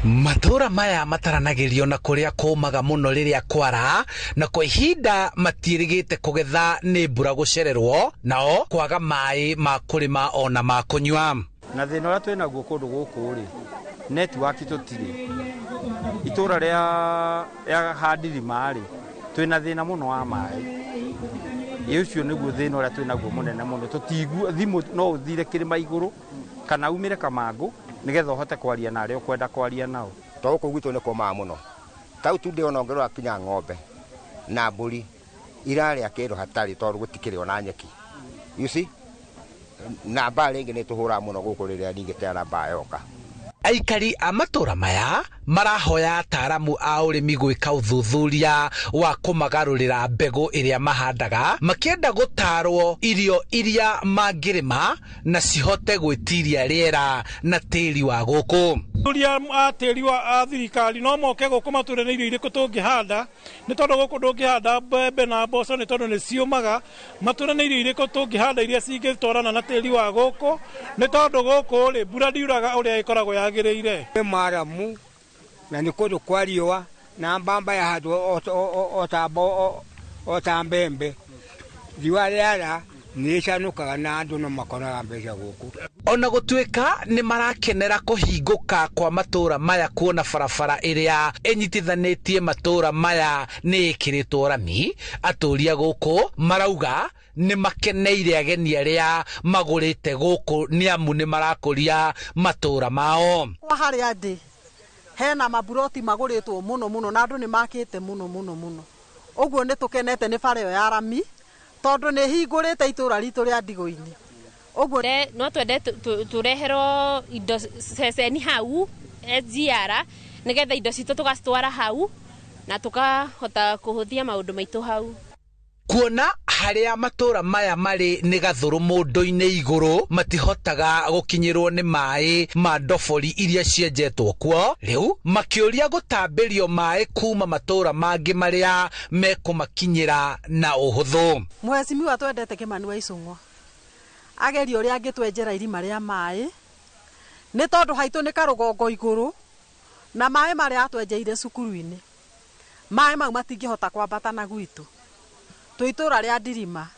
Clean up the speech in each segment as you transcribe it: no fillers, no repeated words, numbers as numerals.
Matura maya mataranagirio na kuria kumaga muno riria kwara na kwa ihinda matirigite kugetha ni mbura gucererwo nao kwaga mai ma kurima ona ma kunywa. Na thina uria twina guo kundu guku ri network tutiri itura ria handirima ri twina thina muno wa mai ucio niguo thina uria twina guo munene muno tutigu thimu no uthire kirima iguru kana umire Kamangu nigetha uhote kwaria na aria ukwenda kwaria nao to guku gwitu ni koma muno tau tunde ona ongerwa kinya ng'ombe na mburi iraria kindu hatari tondu gutikiri ona nyeki you see na mbara ingi ni tuhura muno guku riria ningitera mbaa yoka. Aikari a matura maya marahoya ataramu a urimi gwika uthuthuria wa kumagarurira mbegu iria mahandaga makienda gutarwo irio iria mangirima na cihote gwitiria riera na tiri wa guku. Turia atiri wa thirikari no moke guku mature ni irio iriku tungihanda ni tondu guku ndungihanda mbembe na mboco ni tondu ni ciumaga mature ni irio iriku tungihanda iria cingitwarana na tiri wa guku ni tondu guku ri mbura ndiuraga uria ikoragwo yagiriire. Maramu na ni kundu kwa riua na mbamba ya hadu ota mbembe riua riara nicanukaga na andu no makonaga mbeca guku. Ona gutuika ni marakenera kuhinguka kwa matura maya kuona barabara iria enyitithanitie matura maya ni ikiritwo rami, aturia guku marauga ni makeneire ageni aria magurite guku ni amu ni marakuria matura mao. Hari andi hena maburoti maguritwo muno na andu ni makite muno uguo ni tukenete ni bara ya rami tondu ni hingurite itura ritu ria Ndigũ-ini uguo no twende turehero indo ceceni hau SGR nigetha indo citu tugacitwara hau na tukahota kuhuthia maundu maitu hau. Kuona haria matura maya mari ni gathuru mundu-ini iguru matihotaga gukinyirwo ni mai ma ndobori iria cienjetwo kuo, riu makiuria gutambirio mai kuma matura mangi maria mekumakinyira na uhuthu. Mheshimiwa twendete Kimani wa Icũng'wa ageria uria angitwenjera irima ria mai ni tondu haitu ni karugongo iguru na mai maria atwenjeire cukuru-ini mai mau matingihota kwambata na gwitu tuitura ria Ndirima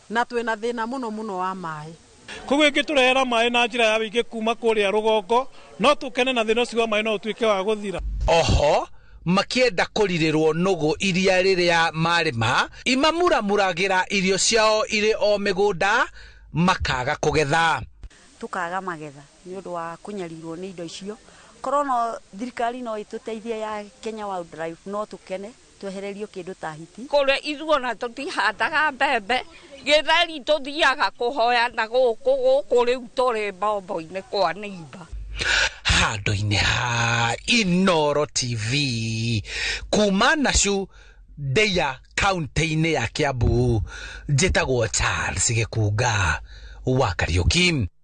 na twina thina muno wa mai. Koguo ingiturehera mai na njira ya wingi kuma kuria rugongo no tukene na thina ucio wa mai no utuike wa guthira. Oho makienda kuririrwo nugu iria riria marima imamuramuragira irio ciao iri o migunda makaga kugetha. Tukaga magetha ni undu wa kunyarirwo ni indo icio korono thirikari no ituteithie ya Kenya Wildlife no tukene twehererio kindu ta hiti kure iruona tutihandaga mbembe githeri tuthiaga kuhoya na guku riu turi bombo-ini kwa neiba handu-ini ha Inooro TV kuma Nacu Ndeia kaunti-ini ya Kiambu njitagwo Charles Gikunga wa Kariuki.